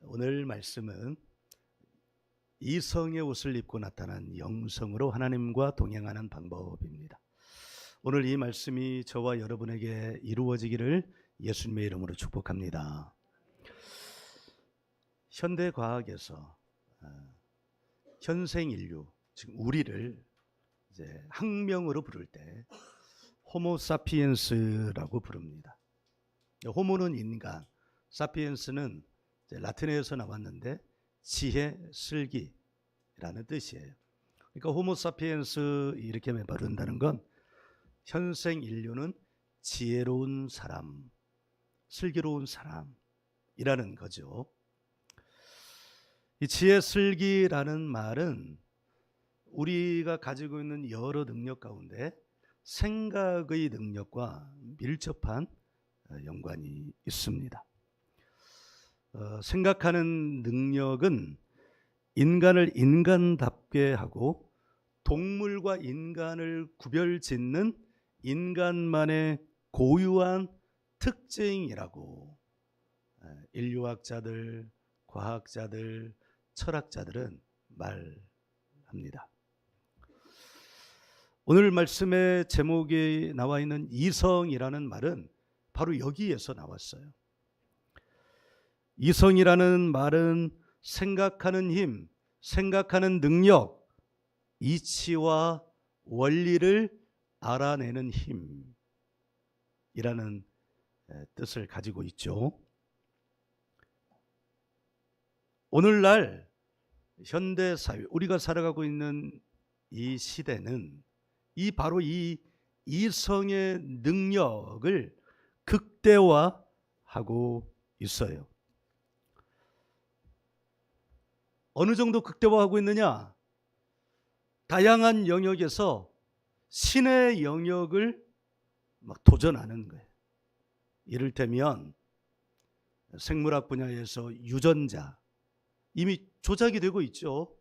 오늘 말씀은 이성의 옷을 입고 나타난 영성으로 하나님과 동행하는 방법입니다. 오늘 이 말씀이 저와 여러분에게 이루어지기를 예수님의 이름으로 축복합니다. 현대 과학에서 현생 인류, 지금 우리를 이제 학명으로 부를 때 호모사피엔스라고 부릅니다. 호모는 인간, 사피엔스는 라틴어에서 나왔는데 지혜, 슬기라는 뜻이에요. 그러니까 호모사피엔스 이렇게 부른다는 건 현생 인류는 지혜로운 사람, 슬기로운 사람이라는 거죠. 이 지혜, 슬기라는 말은 우리가 가지고 있는 여러 능력 가운데 생각의 능력과 밀접한 연관이 있습니다. 생각하는 능력은 인간을 인간답게 하고 동물과 인간을 구별짓는 인간만의 고유한 특징이라고 인류학자들, 과학자들, 철학자들은 말합니다. 오늘 말씀의 제목에 나와 있는 이성이라는 말은 바로 여기에서 나왔어요. 이성이라는 말은 생각하는 힘, 생각하는 능력, 이치와 원리를 알아내는 힘이라는 뜻을 가지고 있죠. 오늘날 현대사회, 우리가 살아가고 있는 이 시대는 바로 이 이성의 능력을 극대화하고 있어요. 어느 정도 극대화하고 있느냐? 다양한 영역에서 신의 영역을 막 도전하는 거예요. 이를테면 생물학 분야에서 유전자 이미 조작이 되고 있죠.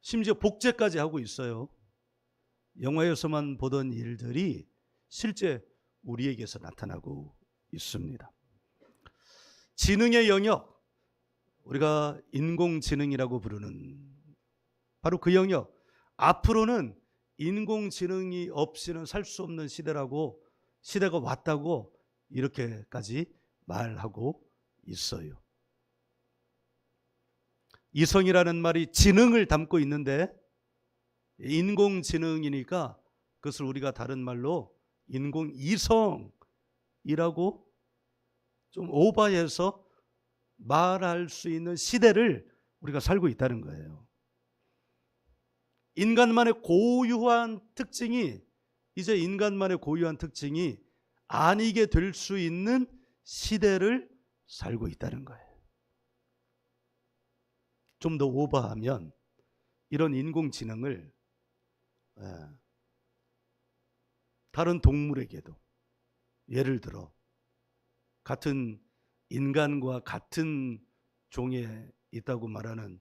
심지어 복제까지 하고 있어요. 영화에서만 보던 일들이 실제 우리에게서 나타나고 있습니다. 지능의 영역, 우리가 인공지능이라고 부르는 바로 그 영역, 앞으로는 인공지능이 없이는 살 수 없는 시대가 왔다고 이렇게까지 말하고 있어요. 이성이라는 말이 지능을 담고 있는데 인공지능이니까 그것을 우리가 다른 말로 인공이성이라고 좀 오버해서 말할 수 있는 시대를 우리가 살고 있다는 거예요. 인간만의 고유한 특징이 이제 인간만의 고유한 특징이 아니게 될 수 있는 시대를 살고 있다는 거예요. 좀 더 오버하면 이런 인공지능을 다른 동물에게도, 예를 들어 같은 인간과 같은 종에 있다고 말하는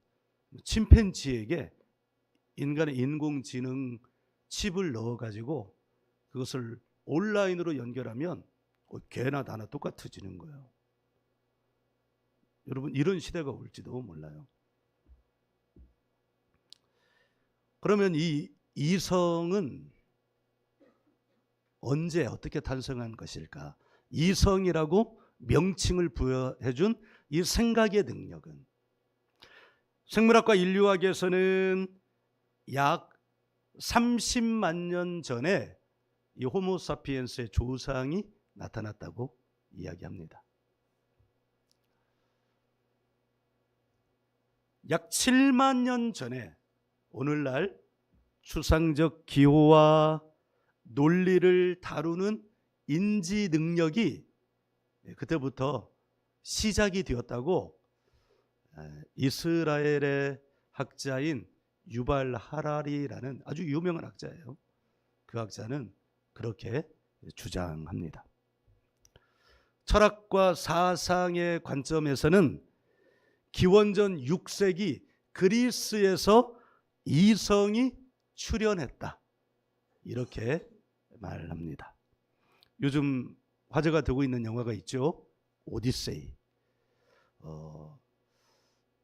침팬지에게 인간의 인공지능 칩을 넣어가지고 그것을 온라인으로 연결하면 개나 다나 똑같아지는 거예요. 여러분, 이런 시대가 올지도 몰라요. 그러면 이 이성은 언제 어떻게 탄생한 것일까? 이성이라고 명칭을 부여해준 이 생각의 능력은 생물학과 인류학에서는 약 30만 년 전에 이 호모사피엔스의 조상이 나타났다고 이야기합니다. 약 7만 년 전에 오늘날 추상적 기호와 논리를 다루는 인지 능력이 그때부터 시작이 되었다고 이스라엘의 학자인 유발 하라리라는 아주 유명한 학자예요. 그 학자는 그렇게 주장합니다. 철학과 사상의 관점에서는 기원전 6세기 그리스에서 이성이 출현했다, 이렇게 말합니다. 요즘 화제가 되고 있는 영화가 있죠. 오디세이.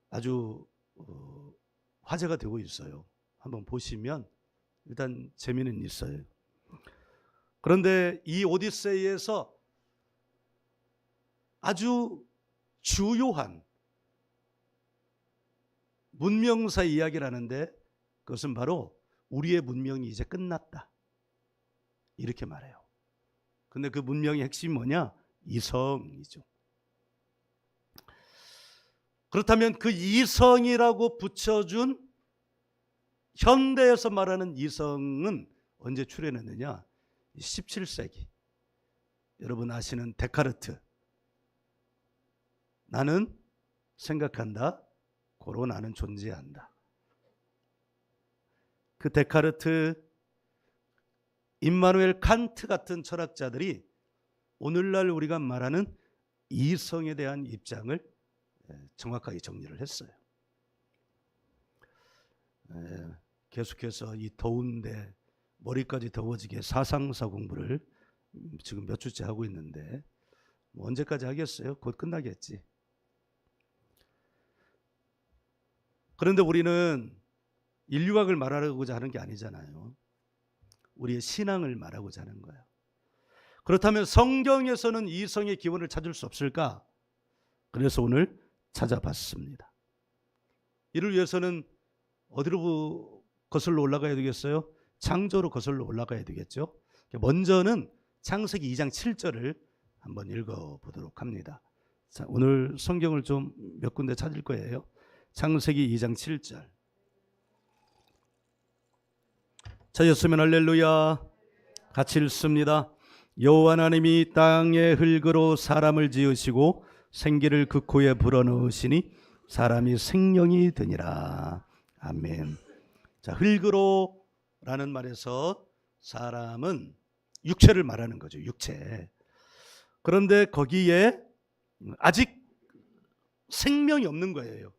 아주 화제가 되고 있어요. 한번 보시면 일단 재미는 있어요. 그런데 이 오디세이에서 아주 주요한 문명사 이야기를 하는데 그것은 바로 우리의 문명이 이제 끝났다, 이렇게 말해요. 근데 그 문명의 핵심이 뭐냐? 이성이죠. 그렇다면 그 이성이라고 붙여준 현대에서 말하는 이성은 언제 출현했느냐? 17세기. 여러분 아시는 데카르트. 나는 생각한다, 고로 나는 존재한다. 그 데카르트, 임마누엘 칸트 같은 철학자들이 오늘날 우리가 말하는 이성에 대한 입장을 정확하게 정리를 했어요. 계속해서 이 더운데 머리까지 더워지게 사상사 공부를 지금 몇 주째 하고 있는데 뭐 언제까지 하겠어요? 곧 끝나겠지. 그런데 우리는 인류학을 말하고자 하는 게 아니잖아요. 우리의 신앙을 말하고자 하는 거예요. 그렇다면 성경에서는 이성의 기원을 찾을 수 없을까? 그래서 오늘 찾아봤습니다. 이를 위해서는 어디로 거슬러 올라가야 되겠어요? 창조로 거슬러 올라가야 되겠죠. 먼저는 창세기 2장 7절을 한번 읽어보도록 합니다. 자, 오늘 성경을 좀 몇 군데 찾을 거예요. 창세기 2장 7절. 찾았으면 할렐루야. 같이 읽습니다. 여호와 하나님이 땅의 흙으로 사람을 지으시고 생기를 그 코에 불어넣으시니 사람이 생명이 되니라. 아멘. 자, 흙으로라는 말에서 사람은 육체를 말하는 거죠. 육체. 그런데 거기에 아직 생명이 없는 거예요.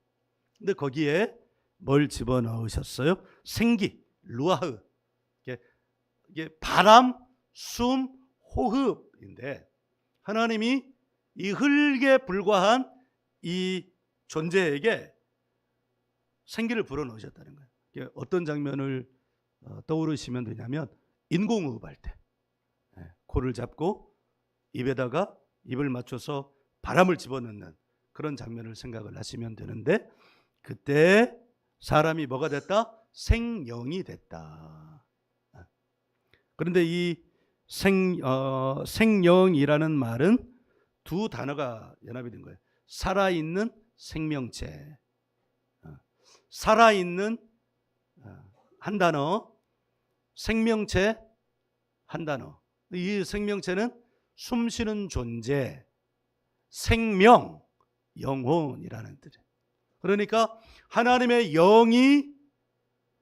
근데 거기에 뭘 집어넣으셨어요? 생기, 루아흐. 이게 바람, 숨, 호흡인데 하나님이 이 흙에 불과한 이 존재에게 생기를 불어넣으셨다는 거예요. 이게 어떤 장면을 떠오르시면 되냐면 인공호흡할 때 코를 잡고 입에다가 입을 맞춰서 바람을 집어넣는 그런 장면을 생각을 하시면 되는데 그때 사람이 뭐가 됐다? 생령이 됐다. 그런데 이 생령이라는 말은 두 단어가 연합이 된 거예요. 살아있는 생명체. 살아있는 한 단어, 생명체 한 단어. 이 생명체는 숨쉬는 존재, 생명, 영혼이라는 뜻이에요. 그러니까 하나님의 영이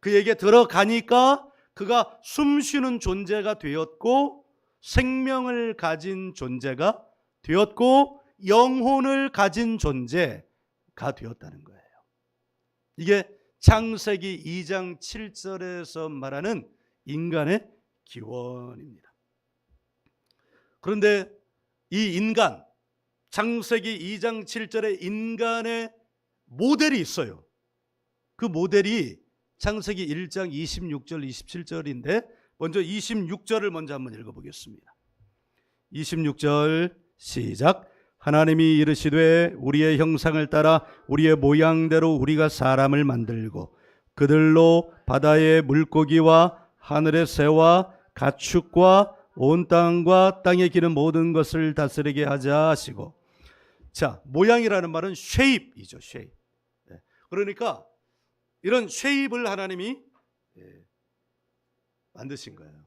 그에게 들어가니까 그가 숨쉬는 존재가 되었고 생명을 가진 존재가 되었고 영혼을 가진 존재가 되었다는 거예요. 이게 창세기 2장 7절에서 말하는 인간의 기원입니다. 그런데 이 인간, 창세기 2장 7절에 인간의 모델이 있어요. 그 모델이 창세기 1장 26절 27절인데 먼저 26절을 먼저 한번 읽어보겠습니다. 26절 시작. 하나님이 이르시되 우리의 형상을 따라 우리의 모양대로 우리가 사람을 만들고 그들로 바다의 물고기와 하늘의 새와 가축과 온 땅과 땅에 기는 모든 것을 다스리게 하자 하시고. 자, 모양이라는 말은 쉐입이죠. 쉐입. 그러니까 이런 쉐입을 하나님이 만드신 거예요.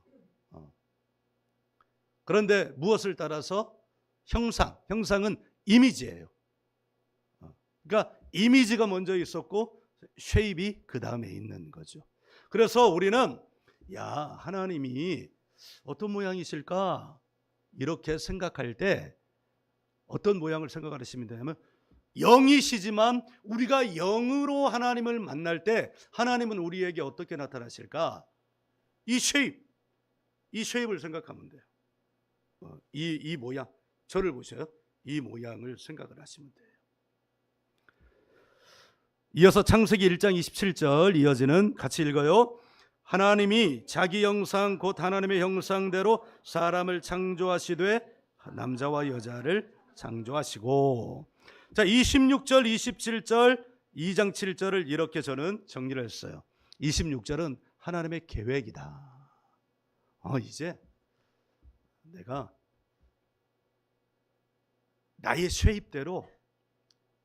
그런데 무엇을 따라서? 형상은 이미지예요. 그러니까 이미지가 먼저 있었고 쉐입이 그 다음에 있는 거죠. 그래서 우리는 야, 하나님이 어떤 모양이실까? 이렇게 생각할 때 어떤 모양을 생각하시면 되냐면 영이시지만 우리가 영으로 하나님을 만날 때 하나님은 우리에게 어떻게 나타나실까? 이 쉐입을 생각하면 돼요. 이 모양, 저를 보셔요. 이 모양을 생각을 하시면 돼요. 이어서 창세기 1장 27절 이어지는 같이 읽어요. 하나님이 자기 형상 곧 하나님의 형상대로 사람을 창조하시되 남자와 여자를 창조하시고. 자, 26절 27절 2장 7절을 이렇게 저는 정리를 했어요. 26절은 하나님의 계획이다. 이제 내가 나의 쉐입대로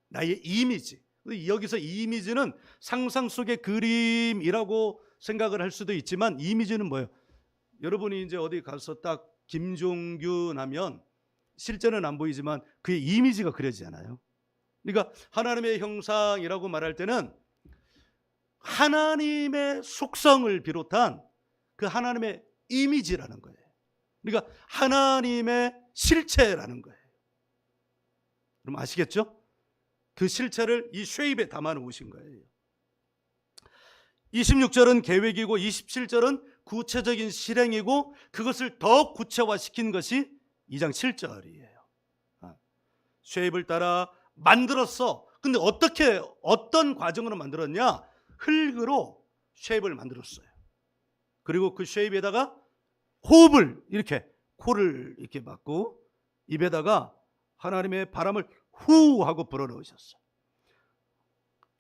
나의 이미지, 여기서 이미지는 상상 속의 그림이라고 생각을 할 수도 있지만 이미지는 뭐예요? 여러분이 이제 어디 가서 딱 김종균 하면 실제는 안 보이지만 그의 이미지가 그려지잖아요. 그러니까 하나님의 형상이라고 말할 때는 하나님의 속성을 비롯한 그 하나님의 이미지라는 거예요. 그러니까 하나님의 실체라는 거예요. 그럼 아시겠죠? 그 실체를 이 쉐입에 담아 놓으신 거예요. 26절은 계획이고 27절은 구체적인 실행이고 그것을 더 구체화시킨 것이 2장 7절이에요. 쉐입을 따라 만들었어. 근데 어떤 과정으로 만들었냐? 흙으로 쉐입을 만들었어요. 그리고 그 쉐입에다가 호흡을 이렇게 코를 이렇게 막고 입에다가 하나님의 바람을 후 하고 불어넣으셨어요.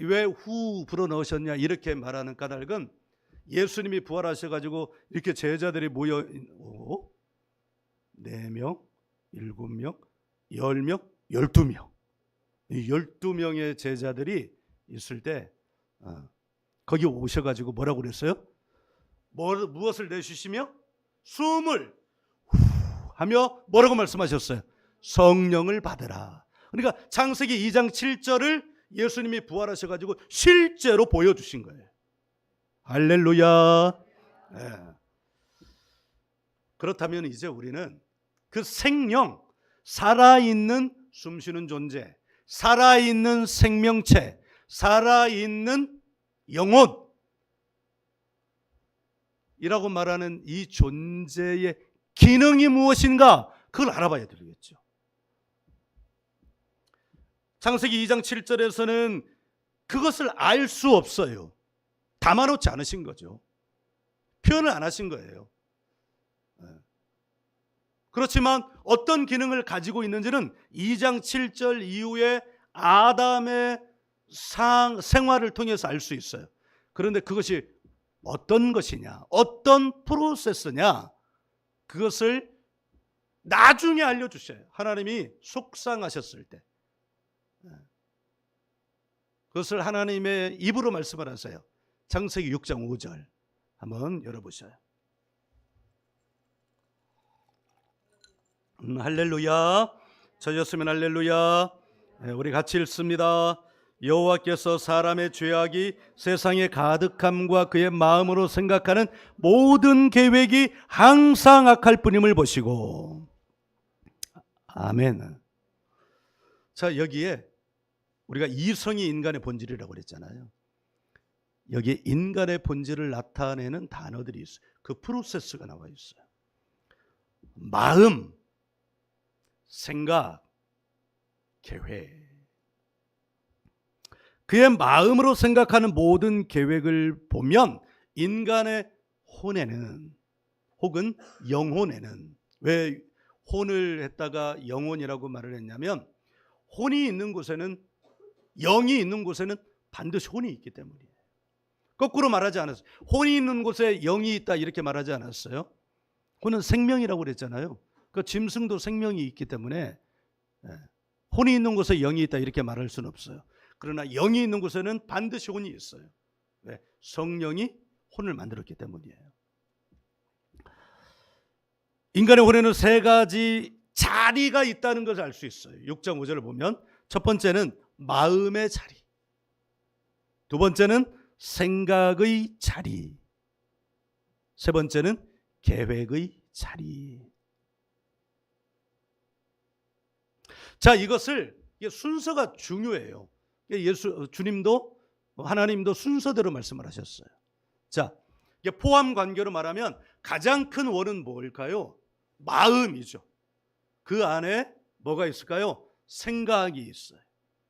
왜 후 불어넣으셨냐 이렇게 말하는 까닭은 예수님이 부활하셔가지고 이렇게 제자들이 모여 4명, 7명, 10명, 12명 이 12명의 제자들이 있을 때 거기 오셔가지고 뭐라고 그랬어요? 무엇을 내쉬시며 숨을 후 하며 뭐라고 말씀하셨어요? 성령을 받으라. 그러니까 창세기 2장 7절을 예수님이 부활하셔가지고 실제로 보여주신 거예요. 할렐루야. 네. 그렇다면 이제 우리는 그 생명, 살아있는 숨쉬는 존재, 살아있는 생명체, 살아있는 영혼이라고 말하는 이 존재의 기능이 무엇인가 그걸 알아봐야 되겠죠. 창세기 2장 7절에서는 그것을 알 수 없어요. 담아놓지 않으신 거죠. 표현을 안 하신 거예요. 그렇지만 어떤 기능을 가지고 있는지는 2장 7절 이후에 아담의 생활을 통해서 알 수 있어요. 그런데 그것이 어떤 것이냐, 어떤 프로세스냐, 그것을 나중에 알려주셔요. 하나님이 속상하셨을 때. 그것을 하나님의 입으로 말씀을 하세요. 창세기 6장 5절 한번 열어보셔요. 할렐루야. 저였으면 할렐루야. 우리 같이 읽습니다. 여호와께서 사람의 죄악이 세상에 가득함과 그의 마음으로 생각하는 모든 계획이 항상 악할 뿐임을 보시고. 아멘. 자, 여기에 우리가 이성이 인간의 본질이라고 그랬잖아요. 여기에 인간의 본질을 나타내는 단어들이 있어요. 그 프로세스가 나와 있어요. 마음, 생각, 계획. 그의 마음으로 생각하는 모든 계획을 보면 인간의 혼에는 혹은 영혼에는, 왜 혼을 했다가 영혼이라고 말을 했냐면 혼이 있는 곳에는, 영이 있는 곳에는 반드시 혼이 있기 때문이에요. 거꾸로 말하지 않았어요. 혼이 있는 곳에 영이 있다 이렇게 말하지 않았어요. 혼은 생명이라고 그랬잖아요. 그 짐승도 생명이 있기 때문에 혼이 있는 곳에 영이 있다 이렇게 말할 수는 없어요. 그러나 영이 있는 곳에는 반드시 혼이 있어요. 왜? 성령이 혼을 만들었기 때문이에요. 인간의 혼에는 3가지 자리가 있다는 것을 알 수 있어요. 6장 5절을 보면 첫 번째는 마음의 자리, 두 번째는 생각의 자리, 세 번째는 계획의 자리. 자, 이것을 순서가 중요해요. 주님도 하나님도 순서대로 말씀을 하셨어요. 자, 포함 관계로 말하면 가장 큰 원은 뭘까요? 마음이죠. 그 안에 뭐가 있을까요? 생각이 있어요.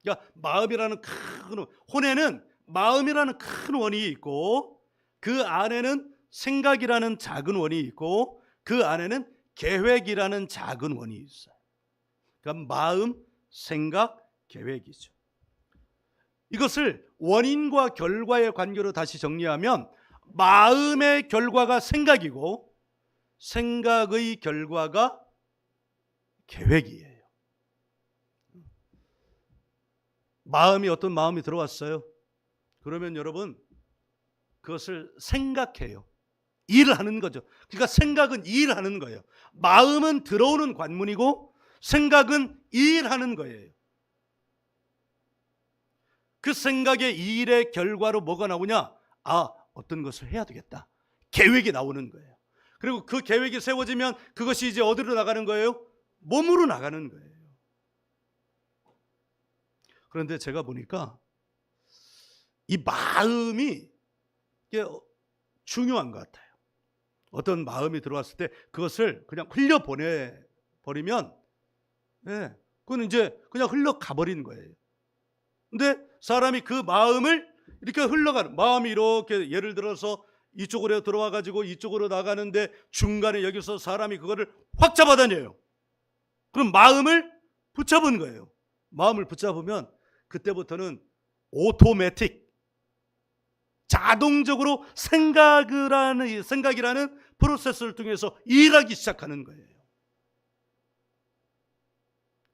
그러니까 마음이라는 큰 혼에는 마음이라는 큰 원이 있고 그 안에는 생각이라는 작은 원이 있고 그 안에는 계획이라는 작은 원이 있어요. 그러니까 마음, 생각, 계획이죠. 이것을 원인과 결과의 관계로 다시 정리하면 마음의 결과가 생각이고 생각의 결과가 계획이에요. 마음이 어떤 마음이 들어왔어요. 그러면 여러분 그것을 생각해요. 일하는 거죠. 그러니까 생각은 일하는 거예요. 마음은 들어오는 관문이고 생각은 일하는 거예요. 그 생각의 일의 결과로 뭐가 나오냐? 아, 어떤 것을 해야 되겠다. 계획이 나오는 거예요. 그리고 그 계획이 세워지면 그것이 이제 어디로 나가는 거예요? 몸으로 나가는 거예요. 그런데 제가 보니까 이 마음이 중요한 것 같아요. 어떤 마음이 들어왔을 때 그것을 그냥 흘려보내 버리면 그건 이제 그냥 흘러가 버리는 거예요. 근데 사람이 그 마음을 이렇게 흘러가는, 마음이 이렇게 예를 들어서 이쪽으로 들어와 가지고 이쪽으로 나가는데 중간에 여기서 사람이 그거를 확 잡아다녀요. 그럼 마음을 붙잡은 거예요. 마음을 붙잡으면 그때부터는 오토매틱, 자동적으로 생각이라는 프로세스를 통해서 일하기 시작하는 거예요.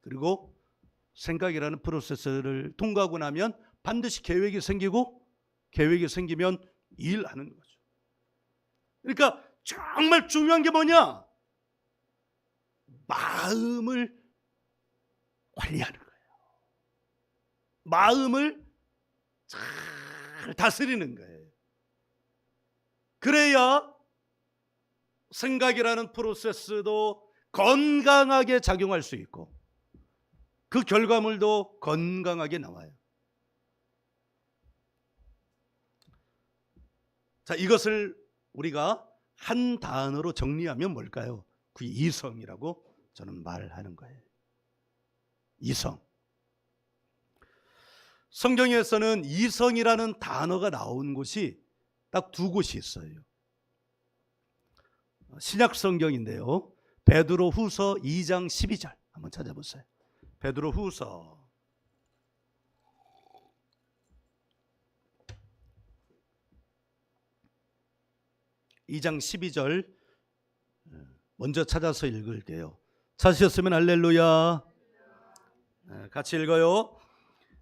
그리고 생각이라는 프로세스를 통과하고 나면 반드시 계획이 생기고 계획이 생기면 일하는 거죠. 그러니까 정말 중요한 게 뭐냐? 마음을 관리하는 거예요. 마음을 잘 다스리는 거예요. 그래야 생각이라는 프로세스도 건강하게 작용할 수 있고 그 결과물도 건강하게 나와요. 자, 이것을 우리가 한 단어로 정리하면 뭘까요? 그 이성이라고 저는 말하는 거예요. 이성. 성경에서는 이성이라는 단어가 나온 곳이 딱 두 곳이 있어요. 신약 성경인데요. 베드로 후서 2장 12절 한번 찾아보세요. 베드로 후서 2장 12절 먼저 찾아서 읽을게요. 찾으셨으면 할렐루야. 같이 읽어요.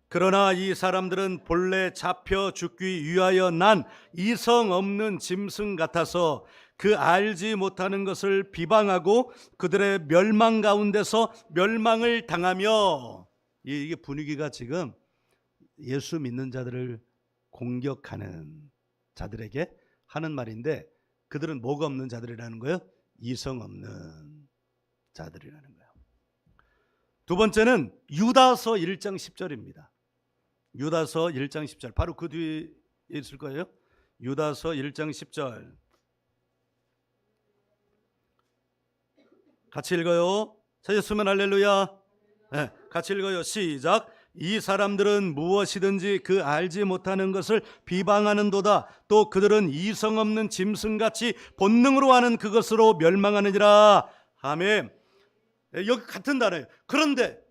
그러나 이 사람들은 본래 잡혀 죽기 위하여 난 이성 없는 짐승 같아서 그 알지 못하는 것을 비방하고 그들의 멸망 가운데서 멸망을 당하며, 이게 분위기가 지금 예수 믿는 자들을 공격하는 자들에게 하는 말인데 그들은 뭐가 없는 자들이라는 거예요? 이성 없는 자들이라는 거예요. 두 번째는 유다서 1장 10절입니다. 유다서 1장 10절 바로 그 뒤에 있을 거예요. 유다서 1장 10절 같이 읽어요. 찾았으면 할렐루야. 네, 같이 읽어요. 시작. 이 사람들은 무엇이든지 그 알지 못하는 것을 비방하는도다. 또 그들은 이성 없는 짐승같이 본능으로 하는 그것으로 멸망하느니라. 아멘. 여기 같은 단어예요. 그런데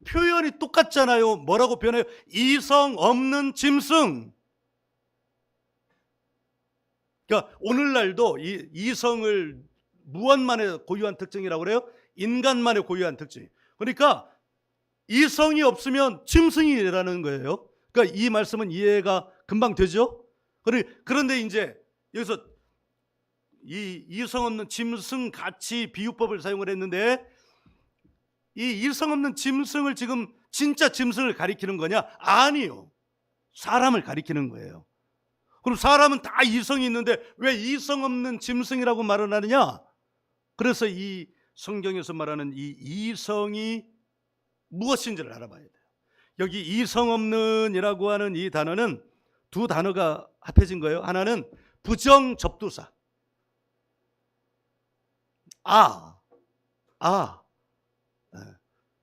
표현이 똑같잖아요. 뭐라고 표현해요? 이성 없는 짐승. 그러니까 오늘날도 이 이성을 무엇만의 고유한 특징이라고 그래요? 인간만의 고유한 특징. 그러니까 이성이 없으면 짐승이라는 거예요. 그러니까 이 말씀은 이해가 금방 되죠? 그런데 이제 여기서 이 이성 없는 짐승 같이 비유법을 사용을 했는데 이 이성 없는 짐승을 지금 진짜 짐승을 가리키는 거냐? 아니요. 사람을 가리키는 거예요. 그럼 사람은 다 이성이 있는데 왜 이성 없는 짐승이라고 말을 하느냐? 그래서 이 성경에서 말하는 이 이성이 무엇인지를 알아봐야 돼요. 여기 이성 없는이라고 하는 이 단어는 두 단어가 합해진 거예요. 하나는 부정 접두사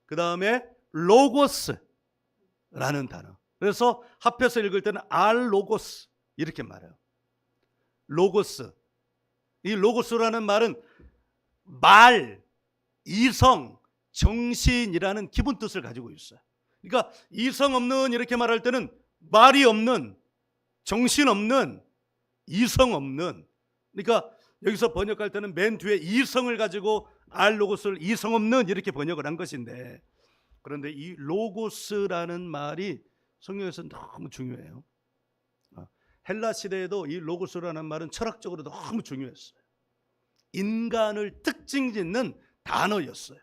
그 다음에 로고스라는 단어. 그래서 합해서 읽을 때는 알로고스 이렇게 말해요. 로고스. 이 로고스라는 말은 말, 이성, 정신이라는 기본 뜻을 가지고 있어요. 그러니까 이성 없는 이렇게 말할 때는 말이 없는, 정신 없는, 이성 없는. 그러니까 여기서 번역할 때는 맨 뒤에 이성을 가지고 알로고스를 이성 없는 이렇게 번역을 한 것인데, 그런데 이 로고스라는 말이 성경에서 너무 중요해요. 헬라 시대에도 이 로고스라는 말은 철학적으로 너무 중요했어요. 인간을 특징 짓는 단어였어요.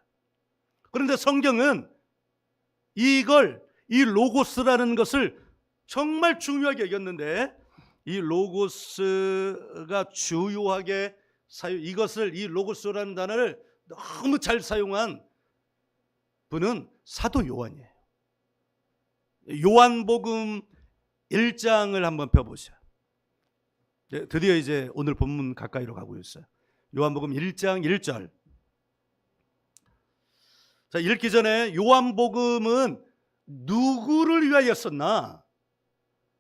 그런데 성경은 이 로고스라는 것을 정말 중요하게 여겼는데, 이 로고스가 주요하게 이 로고스라는 단어를 너무 잘 사용한 분은 사도 요한이에요. 요한복음 1장을 한번 펴보세요. 드디어 이제 오늘 본문 가까이로 가고 있어요. 요한복음 1장 1절. 자, 읽기 전에 요한복음은 누구를 위하여 썼나?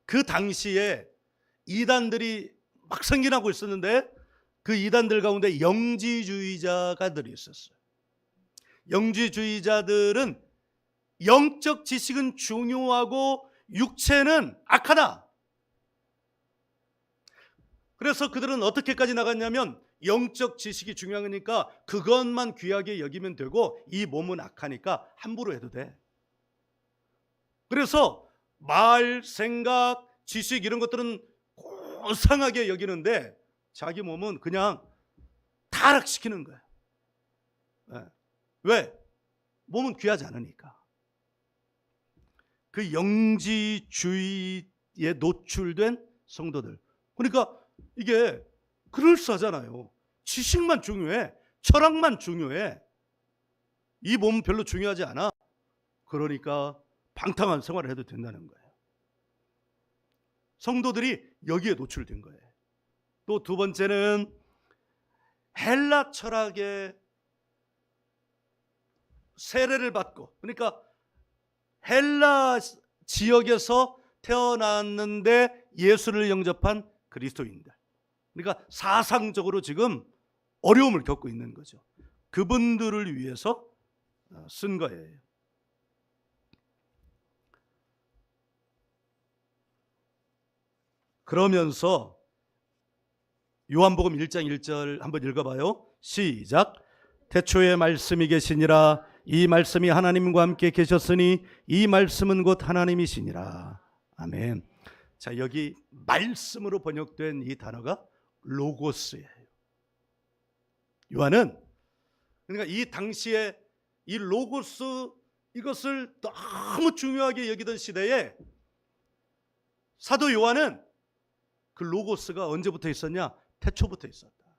그 당시에 이단들이 막 생겨나고 있었는데, 그 이단들 가운데 영지주의자가들이 있었어요. 영지주의자들은 영적 지식은 중요하고 육체는 악하다. 그래서 그들은 어떻게까지 나갔냐면, 영적 지식이 중요하니까 그것만 귀하게 여기면 되고 이 몸은 악하니까 함부로 해도 돼. 그래서 말, 생각, 지식 이런 것들은 고상하게 여기는데 자기 몸은 그냥 타락시키는 거야. 왜? 몸은 귀하지 않으니까. 그 영지주의에 노출된 성도들. 그러니까 이게 그럴싸하잖아요. 지식만 중요해. 철학만 중요해. 이 몸은 별로 중요하지 않아. 그러니까 방탕한 생활을 해도 된다는 거예요. 성도들이 여기에 노출된 거예요. 또 두 번째는 헬라 철학의 세례를 받고, 그러니까 헬라 지역에서 태어났는데 예수를 영접한 그리스도인들. 그러니까 사상적으로 지금 어려움을 겪고 있는 거죠. 그분들을 위해서 쓴 거예요. 그러면서 요한복음 1장 1절 한번 읽어봐요. 시작. 태초에 말씀이 계시니라. 이 말씀이 하나님과 함께 계셨으니 이 말씀은 곧 하나님이시니라. 아멘. 자, 여기 말씀으로 번역된 이 단어가 로고스예요. 요한은 그러니까 이 당시에 이 로고스 이것을 너무 중요하게 여기던 시대에 사도 요한은 그 로고스가 언제부터 있었냐? 태초부터 있었다.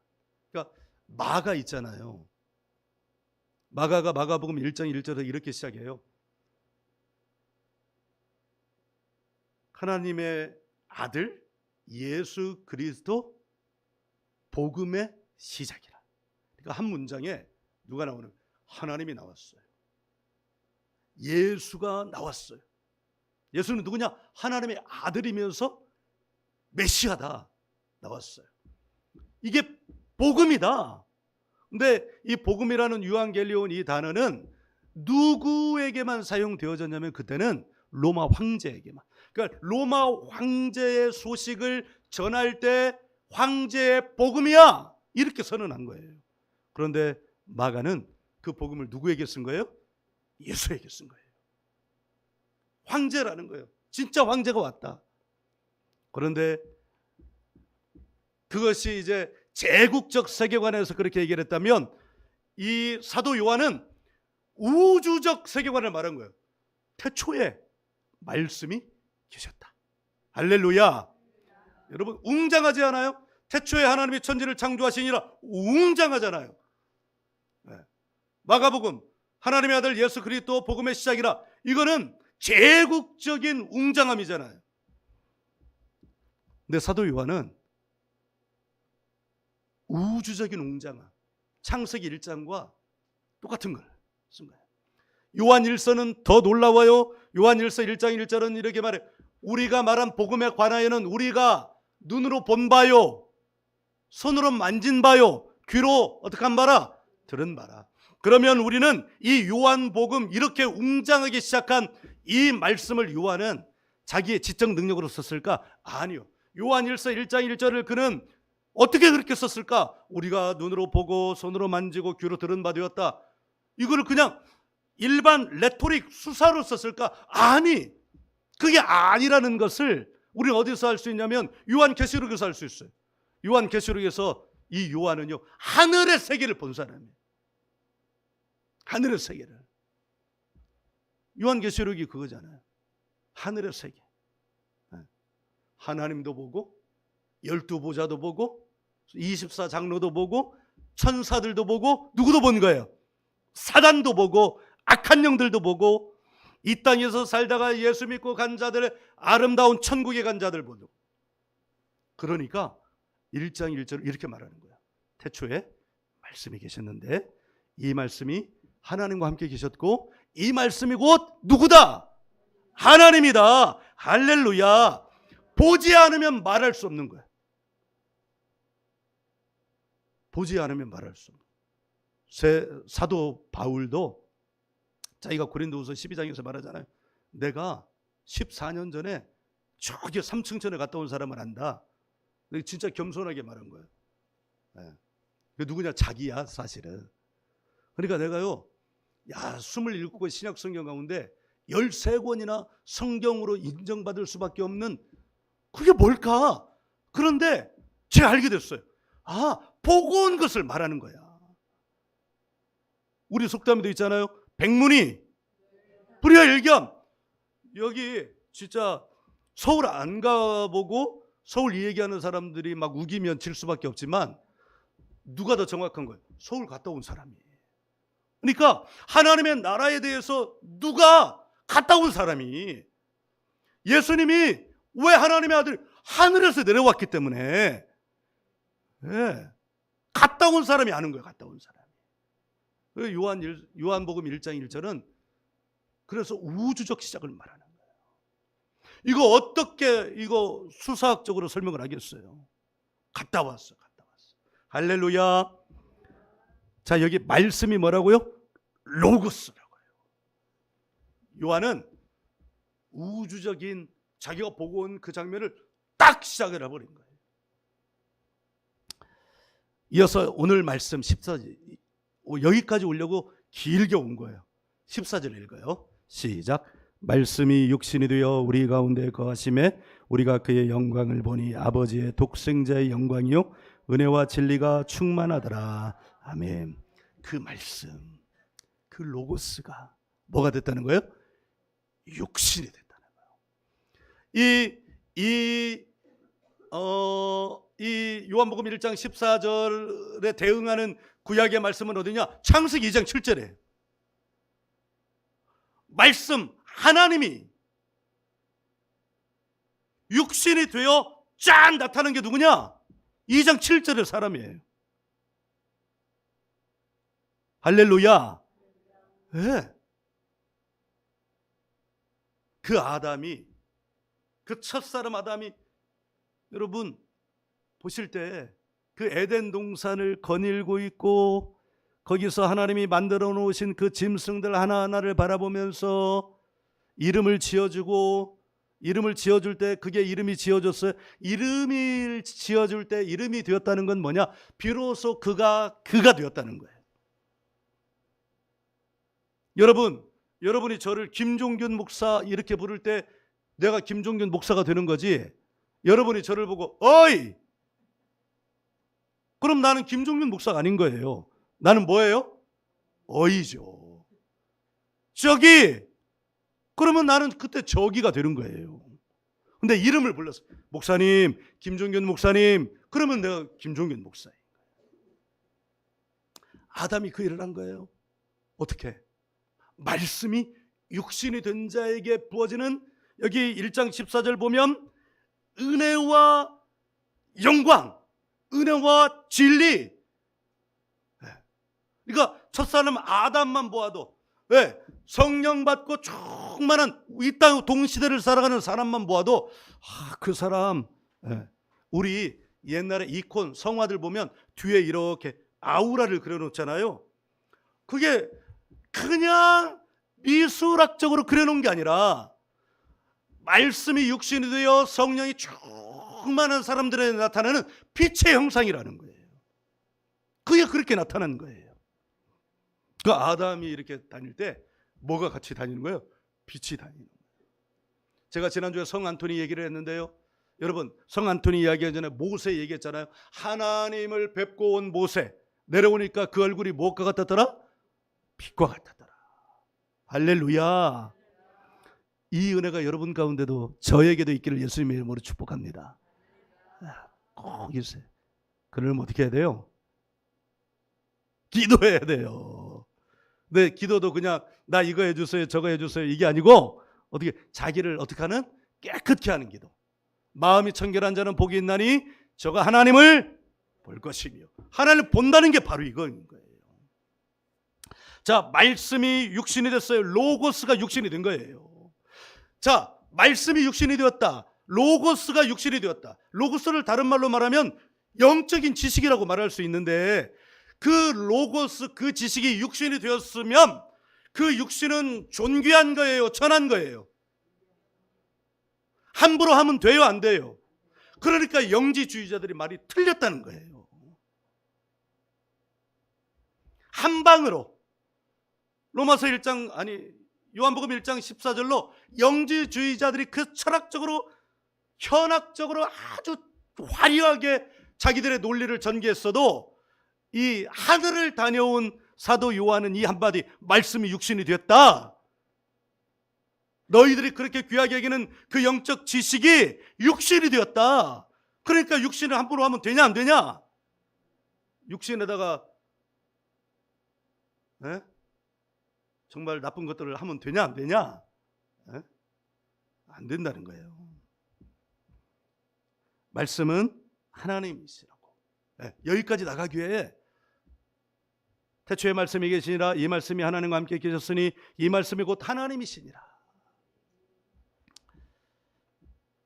그러니까 마가 있잖아요. 마가가 마가복음 1장 1절에 이렇게 시작해요. 하나님의 아들 예수 그리스도 복음의 시작이라. 그러니까 한 문장에 누가 나오는? 하나님이 나왔어요. 예수가 나왔어요. 예수는 누구냐? 하나님의 아들이면서 메시아다. 나왔어요. 이게 복음이다. 근데 이 복음이라는 유앙겔리온 이 단어는 누구에게만 사용되어졌냐면 그때는 로마 황제에게만. 그러니까 로마 황제의 소식을 전할 때 황제의 복음이야 이렇게 선언한 거예요. 그런데 마가는 그 복음을 누구에게 쓴 거예요? 예수에게 쓴 거예요. 황제라는 거예요. 진짜 황제가 왔다. 그런데 그것이 이제 제국적 세계관에서 그렇게 얘기를 했다면, 이 사도 요한은 우주적 세계관을 말한 거예요. 태초에 말씀이 계셨다. 할렐루야. 여러분 웅장하지 않아요? 태초에 하나님이 천지를 창조하시니라. 웅장하잖아요. 네. 마가복음 하나님의 아들 예수 그리스도 복음의 시작이라. 이거는 제국적인 웅장함이잖아요. 근데 사도 요한은 우주적인 웅장함, 창세기 1장과 똑같은 걸 쓴 거예요. 요한 1서는 더 놀라워요. 요한일서 1장 1절은 이렇게 말해. 우리가 말한 복음에 관하여는 우리가 눈으로 본 바요, 손으로 만진 바요, 귀로 어떻게 한 바라? 들은 바라. 그러면 우리는 이 요한복음, 이렇게 웅장하게 시작한 이 말씀을 요한은 자기의 지적 능력으로 썼을까? 아니요. 요한일서 1장 1절을 그는 어떻게 그렇게 썼을까? 우리가 눈으로 보고 손으로 만지고 귀로 들은 바 되었다. 이거를 그냥 일반 레토릭 수사로 썼을까? 아니, 그게 아니라는 것을 우리는 어디서 알 수 있냐면 요한계시록에서 알 수 있어요. 요한계시록에서 이 요한은요, 하늘의 세계를 본 사람이에요. 하늘의 세계를. 요한계시록이 그거잖아요. 하늘의 세계. 하나님도 보고 12보좌도 보고 24장로도 보고 천사들도 보고 누구도 본 거예요? 사단도 보고 악한 영들도 보고 이 땅에서 살다가 예수 믿고 간 자들의 아름다운 천국에 간 자들 보고. 그러니까 1장 1절을 이렇게 말하는 거예요. 태초에 말씀이 계셨는데 이 말씀이 하나님과 함께 계셨고 이 말씀이 곧 누구다? 하나님이다. 할렐루야. 보지 않으면 말할 수 없는 거예요. 보지 않으면 말할 수 없는 거예요. 사도 바울도 자기가 고린도후서 12장에서 말하잖아요. 내가 14년 전에 저기 삼층천에 갔다 온 사람을 안다. 진짜 겸손하게 말한 거예요. 그 누구냐? 자기야, 사실은. 그러니까 내가요, 27권 신약 성경 가운데 13권이나 성경으로 인정받을 수밖에 없는 그게 뭘까? 그런데 제가 알게 됐어요. 보고 온 것을 말하는 거야. 우리 속담에도 있잖아요. 백문이 불여일견. 여기 진짜 서울 안 가보고 서울 이 얘기하는 사람들이 막 우기면 질 수밖에 없지만 누가 더 정확한 거예요? 서울 갔다 온 사람이. 그러니까 하나님의 나라에 대해서 누가 갔다 온 사람이. 예수님이 왜 하나님의 아들 하늘에서 내려왔기 때문에 갔다 온 사람이 아는 거예요. 갔다 온 사람이. 요한복음 1장 1절은 그래서 우주적 시작을 말하는 거예요. 이거 어떻게 이거 수사학적으로 설명을 하겠어요? 갔다 왔어. 할렐루야. 자, 여기 말씀이 뭐라고요? 로고스라고 해요. 요한은 우주적인 자기가 보고 온 그 장면을 딱 시작을 해버린 거예요. 이어서 오늘 말씀 14절, 여기까지 오려고 길게 온 거예요. 14절 읽어요. 시작. 말씀이 육신이 되어 우리 가운데 거하심에 우리가 그의 영광을 보니 아버지의 독생자의 영광이요 은혜와 진리가 충만하더라. 아멘. 그 말씀, 그 로고스가 뭐가 됐다는 거예요? 육신이 됐다는 거예요. 이 요한복음 1장 14절에 대응하는 구약의 말씀은 어디냐? 창세기 2장 7절에 말씀 하나님이 육신이 되어 짠 나타나는 게 누구냐? 2장 7절의 사람이에요. 할렐루야. 네. 그 아담이, 그 첫사람 아담이, 여러분 보실 때 그 에덴 동산을 거닐고 있고 거기서 하나님이 만들어 놓으신 그 짐승들 하나하나를 바라보면서 이름을 지어주고, 이름을 지어줄 때 그게 이름이 지어졌어요. 이름이 지어줄 때 이름이 되었다는 건 뭐냐? 비로소 그가 되었다는 거예요. 여러분이 저를 김종균 목사 이렇게 부를 때 내가 김종균 목사가 되는 거지. 여러분이 저를 보고 어이! 그럼 나는 김종균 목사가 아닌 거예요. 나는 뭐예요? 어이죠. 저기! 그러면 나는 그때 저기가 되는 거예요. 근데 이름을 불렀어. 목사님, 김종균 목사님. 그러면 내가 김종균 목사예요. 아담이 그 일을 한 거예요. 어떻게? 말씀이 육신이 된 자에게 부어지는, 여기 1장 14절 보면 은혜와 영광, 은혜와 진리. 그러니까 첫사람 아담만 보아도 왜? 성령 받고 충만한 이 땅 동시대를 살아가는 사람만 보아도 그 사람, 우리 옛날에 이콘 성화들 보면 뒤에 이렇게 아우라를 그려놓잖아요. 그게 그냥 미술학적으로 그려놓은 게 아니라 말씀이 육신이 되어 성령이 충만한 사람들에 나타나는 빛의 형상이라는 거예요. 그게 그렇게 나타나는 거예요. 그 아담이 이렇게 다닐 때 뭐가 같이 다니는 거예요? 빛이 다니는 거예요. 제가 지난주에 성 안토니 얘기를 했는데요. 여러분, 성 안토니 이야기하기 전에 모세 얘기했잖아요. 하나님을 뵙고 온 모세 내려오니까 그 얼굴이 무엇과 같았더라? 빛과 같았더라. 할렐루야. 이 은혜가 여러분 가운데도 저에게도 있기를 예수님의 이름으로 축복합니다. 꼭 있어요. 그러면 어떻게 해야 돼요? 기도해야 돼요. 근데 기도도 그냥 나 이거 해주세요 저거 해주세요 이게 아니고 어떻게 자기를 어떻게 하는? 깨끗게 하는 기도. 마음이 청결한 자는 복이 있나니 저가 하나님을 볼 것이며, 하나님을 본다는 게 바로 이거인 거예요. 자, 말씀이 육신이 됐어요. 로고스가 육신이 된 거예요. 자, 말씀이 육신이 되었다. 로고스가 육신이 되었다. 로고스를 다른 말로 말하면 영적인 지식이라고 말할 수 있는데, 그 로고스, 그 지식이 육신이 되었으면 그 육신은 존귀한 거예요, 천한 거예요? 함부로 하면 돼요, 안 돼요? 그러니까 영지주의자들이 말이 틀렸다는 거예요. 한 방으로 로마서 1장 요한복음 1장 14절로 영지주의자들이 그 철학적으로 현학적으로 아주 화려하게 자기들의 논리를 전개했어도 이 하늘을 다녀온 사도 요한은 이 한마디, 말씀이 육신이 되었다. 너희들이 그렇게 귀하게 여기는 그 영적 지식이 육신이 되었다. 그러니까 육신을 함부로 하면 되냐 안 되냐? 육신에다가 정말 나쁜 것들을 하면 되냐 안 되냐? 안 된다는 거예요. 말씀은 하나님이시라고. 여기까지 나가기 위해 태초에 말씀이 계시니라, 이 말씀이 하나님과 함께 계셨으니 이 말씀이 곧 하나님이시니라.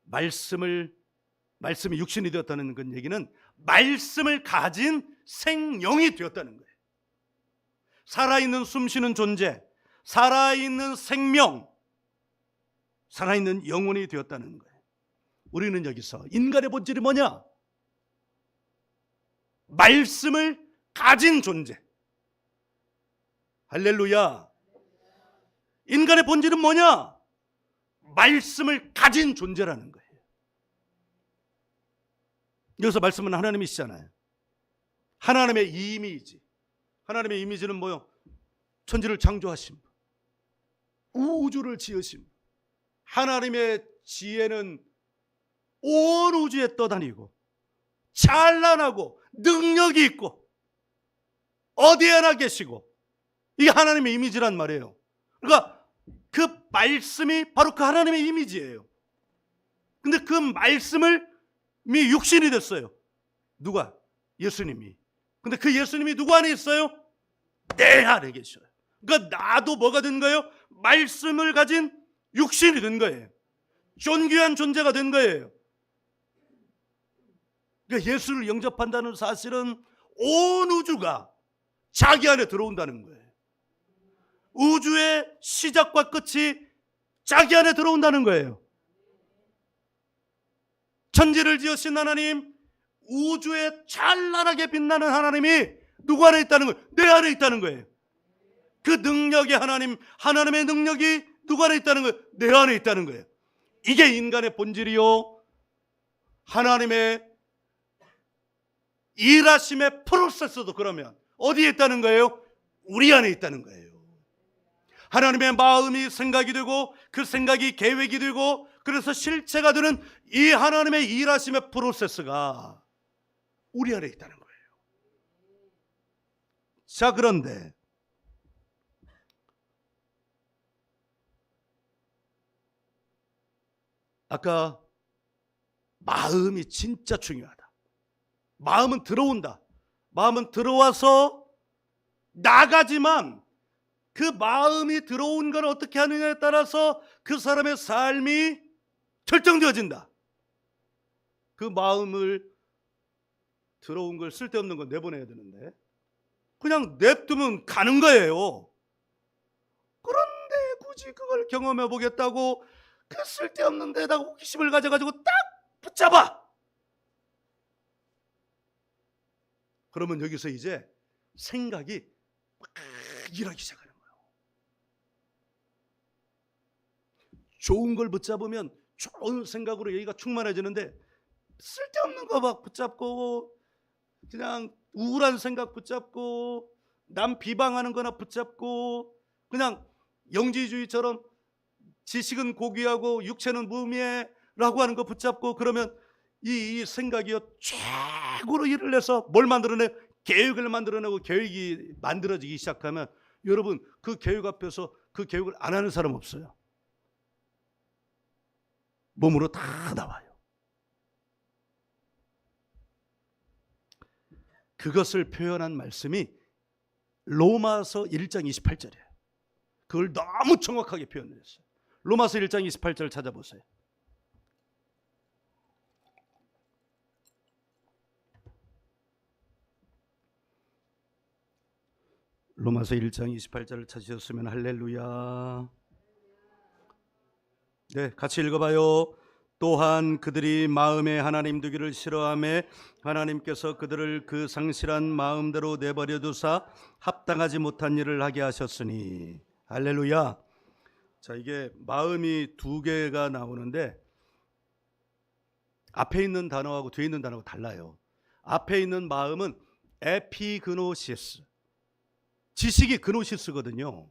말씀이 육신이 되었다는 그 얘기는 말씀을 가진 생명이 되었다는 거예요. 살아있는 숨쉬는 존재, 살아있는 생명, 살아있는 영혼이 되었다는 거예요. 우리는 여기서 인간의 본질이 뭐냐? 말씀을 가진 존재. 할렐루야. 인간의 본질은 뭐냐? 말씀을 가진 존재라는 거예요. 여기서 말씀은 하나님이시잖아요. 하나님의 이미지. 하나님의 이미지는 뭐요? 천지를 창조하신 분, 우주를 지으신 분. 하나님의 지혜는 온 우주에 떠다니고 찬란하고 능력이 있고 어디에나 계시고, 이게 하나님의 이미지란 말이에요. 그러니까 그 말씀이 바로 그 하나님의 이미지예요. 근데 그 말씀이 육신이 됐어요. 누가? 예수님이. 근데 그 예수님이 누구 안에 있어요? 내 안에 계셔요. 그러니까 나도 뭐가 된 거예요? 말씀을 가진 육신이 된 거예요. 존귀한 존재가 된 거예요. 그러니까 예수를 영접한다는 사실은 온 우주가 자기 안에 들어온다는 거예요. 우주의 시작과 끝이 자기 안에 들어온다는 거예요. 천지를 지으신 하나님, 우주에 찬란하게 빛나는 하나님이 누구 안에 있다는 거예요? 내 안에 있다는 거예요. 그 능력이 하나님의 능력이 누구 안에 있다는 거예요? 내 안에 있다는 거예요. 이게 인간의 본질이요, 하나님의 일하심의 프로세스도 그러면 어디에 있다는 거예요? 우리 안에 있다는 거예요. 하나님의 마음이 생각이 되고 그 생각이 계획이 되고 그래서 실체가 되는 이 하나님의 일하심의 프로세스가 우리 안에 있다는 거예요. 자, 그런데 아까 마음이 진짜 중요하다. 마음은 들어온다. 마음은 들어와서 나가지만 그 마음이 들어온 걸 어떻게 하느냐에 따라서 그 사람의 삶이 결정되어진다. 그 마음을 들어온 걸 쓸데없는 거 내보내야 되는데 그냥 냅두면 가는 거예요. 그런데 굳이 그걸 경험해 보겠다고 그 쓸데없는 데다가 호기심을 가져가지고 딱 붙잡아. 그러면 여기서 이제 생각이 막 일하기 시작하는 거예요. 좋은 걸 붙잡으면 좋은 생각으로 여기가 충만해지는데 쓸데없는 거 막 붙잡고 그냥 우울한 생각 붙잡고 남 비방하는 거나 붙잡고 그냥 영지주의처럼 지식은 고귀하고 육체는 무미해라고 하는 거 붙잡고 그러면 이 생각이요 최고로 일을 내서 뭘 만들어내? 계획을 만들어내고 계획이 만들어지기 시작하면 여러분 그 계획 앞에서 그 계획을 안 하는 사람 없어요. 몸으로 다 나와요. 그것을 표현한 말씀이 로마서 1장 28절이에요. 그걸 너무 정확하게 표현했어요. 로마서 1장 28절을 찾아보세요. 로마서 1장 28절을 찾으셨으면 할렐루야. 네, 같이 읽어봐요. 또한 그들이 마음에 하나님 두기를 싫어하며 하나님께서 그들을 그 상실한 마음대로 내버려 두사 합당하지 못한 일을 하게 하셨으니. 할렐루야. 자, 이게 마음이 두 개가 나오는데 앞에 있는 단어하고 뒤에 있는 단어하고 달라요. 앞에 있는 마음은 에피그노시스, 지식이 그노시스거든요.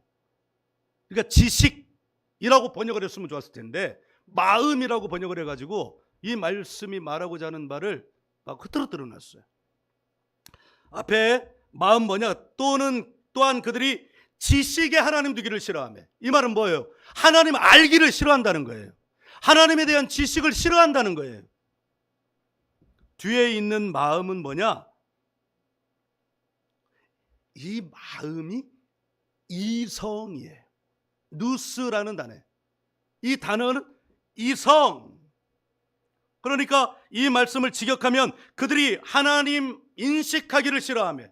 그러니까 지식이라고 번역을 했으면 좋았을 텐데 마음이라고 번역을 해가지고 이 말씀이 말하고자 하는 말을 막 흐트러뜨려 놨어요. 앞에 마음 뭐냐? 또한 그들이 지식에 하나님 두기를 싫어하며. 이 말은 뭐예요? 하나님 알기를 싫어한다는 거예요. 하나님에 대한 지식을 싫어한다는 거예요. 뒤에 있는 마음은 뭐냐? 이 마음이 이성이에요. 누스라는 단어예요. 이 단어는 이성. 그러니까 이 말씀을 직역하면 그들이 하나님 인식하기를 싫어하며.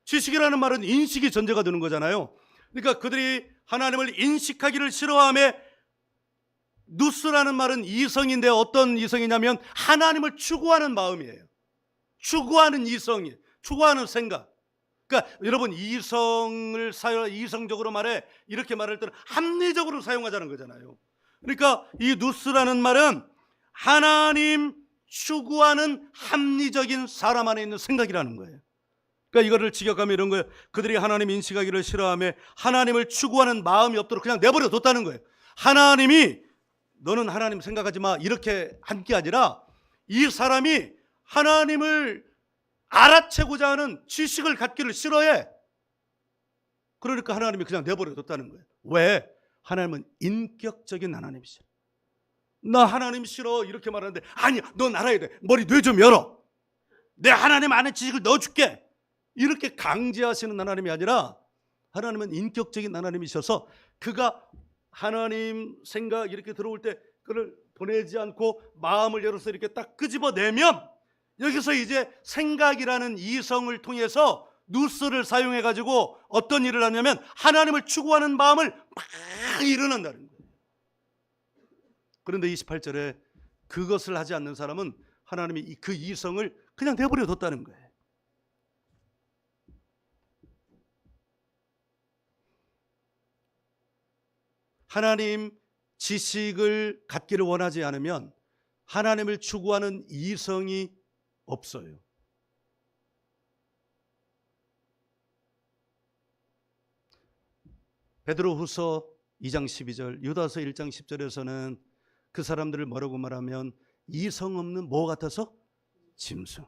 지식이라는 말은 인식이 전제가 되는 거잖아요. 그러니까 그들이 하나님을 인식하기를 싫어하며, 누스라는 말은 이성인데 어떤 이성이냐면 하나님을 추구하는 마음이에요. 추구하는 이성이에요. 추구하는 생각. 그러니까 여러분 이성적으로 말해 이렇게 말할 때는 합리적으로 사용하자는 거잖아요. 그러니까 이 누스라는 말은 하나님 추구하는 합리적인 사람 안에 있는 생각이라는 거예요. 그러니까 이거를 직역하면 이런 거예요. 그들이 하나님 인식하기를 싫어하며 하나님을 추구하는 마음이 없도록 그냥 내버려 뒀다는 거예요. 하나님이 너는 하나님 생각하지 마 이렇게 한 게 아니라 이 사람이 하나님을 알아채고자 하는 지식을 갖기를 싫어해. 그러니까 하나님이 그냥 내버려 뒀다는 거예요. 왜? 하나님은 인격적인 하나님이시죠. 나 하나님 싫어 이렇게 말하는데 아니야 넌 알아야 돼. 머리 뇌 좀 열어. 내 하나님 안에 지식을 넣어줄게. 이렇게 강제하시는 하나님이 아니라 하나님은 인격적인 하나님이셔서 그가 하나님 생각 이렇게 들어올 때 그를 보내지 않고 마음을 열어서 이렇게 딱 끄집어내면 여기서 이제 생각이라는 이성을 통해서 누스를 사용해 가지고 어떤 일을 하냐면 하나님을 추구하는 마음을 막 일어난다는 거예요. 그런데 28절에 그것을 하지 않는 사람은 하나님이 그 이성을 그냥 내버려 뒀다는 거예요. 하나님 지식을 갖기를 원하지 않으면 하나님을 추구하는 이성이 없어요. 베드로후서 2장 12절, 유다서 1장 10절에서는 그 사람들을 뭐라고 말하면 이성 없는 뭐 같아서? 짐승.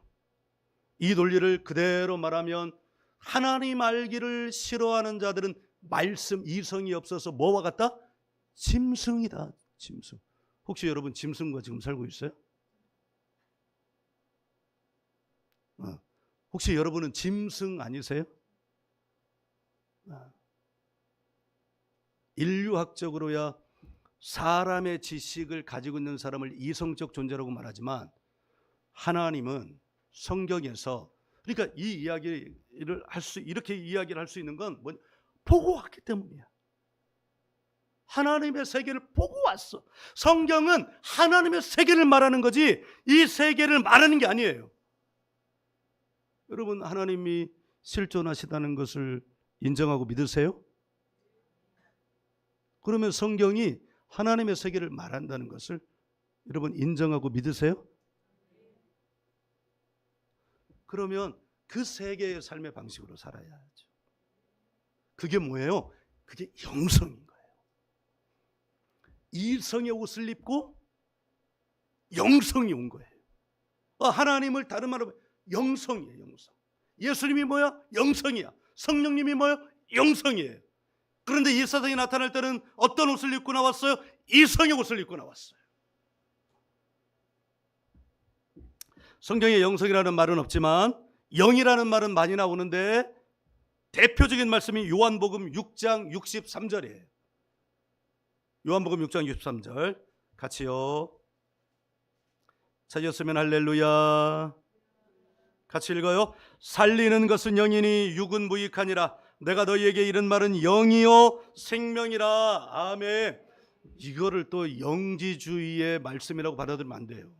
이 논리를 그대로 말하면 하나님 알기를 싫어하는 자들은 말씀 이성이 없어서 뭐와 같다? 짐승이다. 짐승. 혹시 여러분 짐승과 지금 살고 있어요? 혹시 여러분은 짐승 아니세요? 인류학적으로야 사람의 지식을 가지고 있는 사람을 이성적 존재라고 말하지만 하나님은 성경에서, 그러니까 이 이야기를 이렇게 이야기를 할 수 있는 건 보고 왔기 때문이야. 하나님의 세계를 보고 왔어. 성경은 하나님의 세계를 말하는 거지 이 세계를 말하는 게 아니에요. 여러분, 하나님이 실존하시다는 것을 인정하고 믿으세요? 그러면 성경이 하나님의 세계를 말한다는 것을 여러분 인정하고 믿으세요? 그러면 그 세계의 삶의 방식으로 살아야 하죠. 그게 뭐예요? 그게 영성인 거예요. 이성의 옷을 입고 영성이 온 거예요. 하나님을 다른 말로 영성이에요. 영성. 예수님이 뭐야? 영성이야. 성령님이 뭐야? 영성이에요. 그런데 이 세상에 나타날 때는 어떤 옷을 입고 나왔어요? 이성의 옷을 입고 나왔어요. 성경에 영성이라는 말은 없지만 영이라는 말은 많이 나오는데 대표적인 말씀이 요한복음 6장 63절이에요. 요한복음 6장 63절 같이요. 찾았으면 할렐루야. 같이 읽어요. 살리는 것은 영이니 육은 무익하니라. 내가 너희에게 이른 말은 영이요 생명이라. 아멘. 이거를 또 영지주의의 말씀이라고 받아들이면 안 돼요.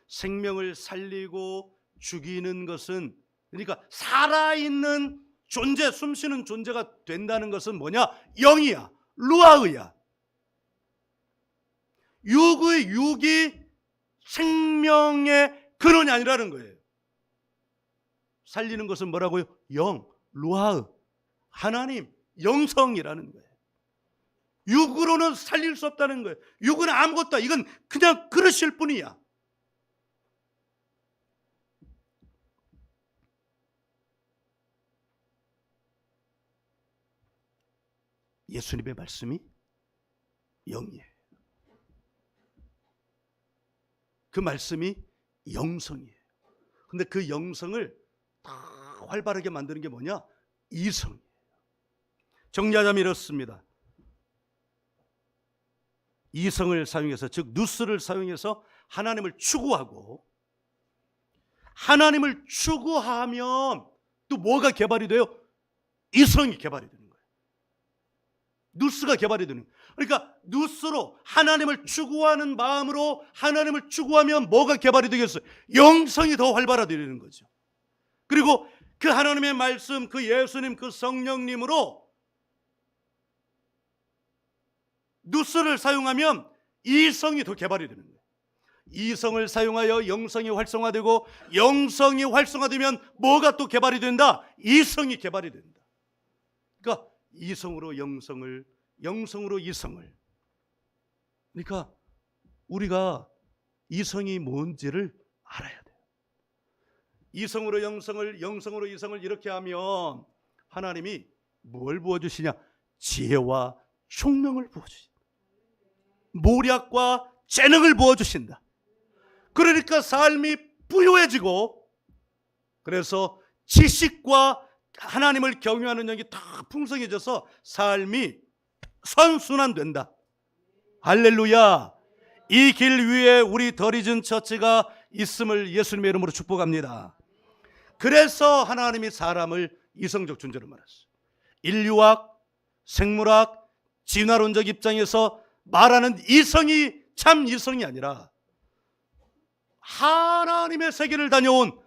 생명을 살리고 죽이는 것은, 그러니까 살아있는 존재, 숨쉬는 존재가 된다는 것은 뭐냐? 영이야. 루아흐야. 육이 생명의 근원이 아니라는 거예요. 살리는 것은 뭐라고요? 영, 루아흐, 하나님, 영성이라는 거예요. 육으로는 살릴 수 없다는 거예요. 육은 아무것도, 이건 그냥 그릇일 뿐이야. 예수님의 말씀이 영이에요. 그 말씀이 영성이에요. 근데 그 영성을 다 활발하게 만드는 게 뭐냐? 이성이에요. 정리하자면 이렇습니다. 이성을 사용해서, 즉 누스를 사용해서 하나님을 추구하고, 하나님을 추구하면 또 뭐가 개발이 돼요? 이성이 개발이 되는 거예요. 누스가 개발이 되는 거예요. 그러니까 누스로 하나님을 추구하는 마음으로 하나님을 추구하면 뭐가 개발이 되겠어요? 영성이 더 활발화되는 거죠. 그리고 그 하나님의 말씀, 그 예수님, 그 성령님으로 누스를 사용하면 이성이 더 개발이 되는 거예요. 이성을 사용하여 영성이 활성화되고, 영성이 활성화되면 뭐가 또 개발이 된다? 이성이 개발이 된다. 그러니까 이성으로 영성을, 영성으로 이성을. 그러니까 우리가 이성이 뭔지를 알아야 돼요. 이성으로 영성을, 영성으로 이성을 이렇게 하면 하나님이 뭘 부어주시냐? 지혜와 총명을 부어주신다. 모략과 재능을 부어주신다. 그러니까 삶이 부유해지고, 그래서 지식과 하나님을 경외하는 영이 다 풍성해져서 삶이 선순환된다. 할렐루야. 이 길 위에 우리 더 리전 처치가 있음을 예수님의 이름으로 축복합니다. 그래서 하나님이 사람을 이성적 존재로 말했어요. 인류학, 생물학, 진화론적 입장에서 말하는 이성이 참 이성이 아니라 하나님의 세계를 다녀온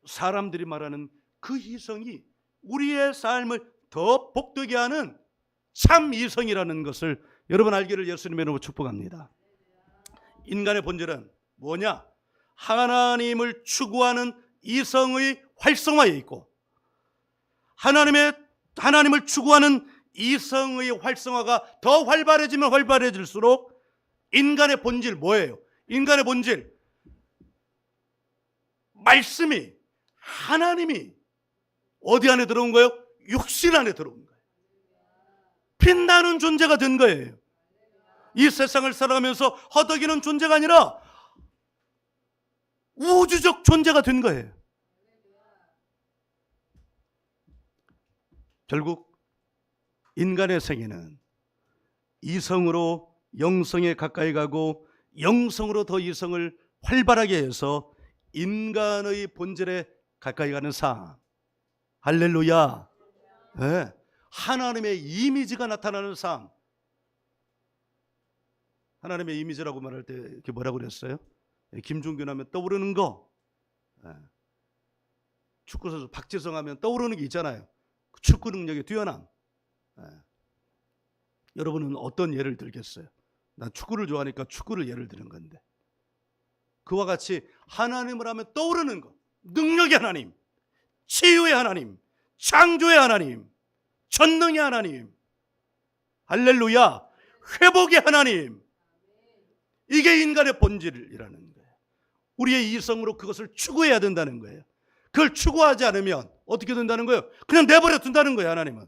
사람들이 말하는 그 이성이 우리의 삶을 더 복되게 하는 참 이성이라는 것을 여러분 알기를 예수님의 이름으로 축복합니다. 인간의 본질은 뭐냐? 하나님을 추구하는 이성의 활성화에 있고, 하나님을 추구하는 이성의 활성화가 더 활발해지면 활발해질수록 인간의 본질 뭐예요? 인간의 본질, 말씀이, 하나님이 어디 안에 들어온 거예요? 육신 안에 들어온 거예요. 빛나는 존재가 된 거예요. 이 세상을 살아가면서 허덕이는 존재가 아니라 우주적 존재가 된 거예요. 결국 인간의 생애는 이성으로 영성에 가까이 가고 영성으로 더 이성을 활발하게 해서 인간의 본질에 가까이 가는 삶. 할렐루야. 네. 하나님의 이미지가 나타나는 삶. 하나님의 이미지라고 말할 때 이렇게 뭐라고 그랬어요? 김종균 하면 떠오르는 거. 네. 축구선수 박지성 하면 떠오르는 게 있잖아요. 축구 능력의 뛰어남. 네. 여러분은 어떤 예를 들겠어요? 난 축구를 좋아하니까 축구를 예를 드는 건데, 그와 같이 하나님을 하면 떠오르는 것, 능력의 하나님, 치유의 하나님, 창조의 하나님, 전능의 하나님, 할렐루야, 회복의 하나님, 이게 인간의 본질이라는 거예요. 우리의 이성으로 그것을 추구해야 된다는 거예요. 그걸 추구하지 않으면 어떻게 된다는 거예요? 그냥 내버려 둔다는 거예요. 하나님은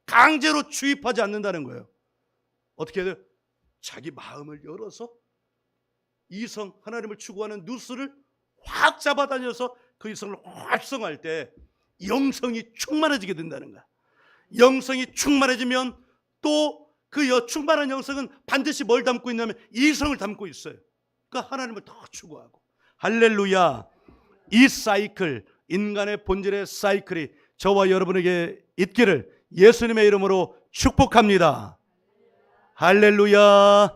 강제로 주입하지 않는다는 거예요. 어떻게 해야 돼요? 자기 마음을 열어서 이성, 하나님을 추구하는 뉴스를 확 잡아다녀서 그 이성을 활성화할 때 영성이 충만해지게 된다는 거야. 영성이 충만해지면 또 그 충만한 영성은 반드시 뭘 담고 있냐면 이성을 담고 있어요. 그러니까 하나님을 더 추구하고. 할렐루야. 이 사이클, 인간의 본질의 사이클이 저와 여러분에게 있기를 예수님의 이름으로 축복합니다. 할렐루야.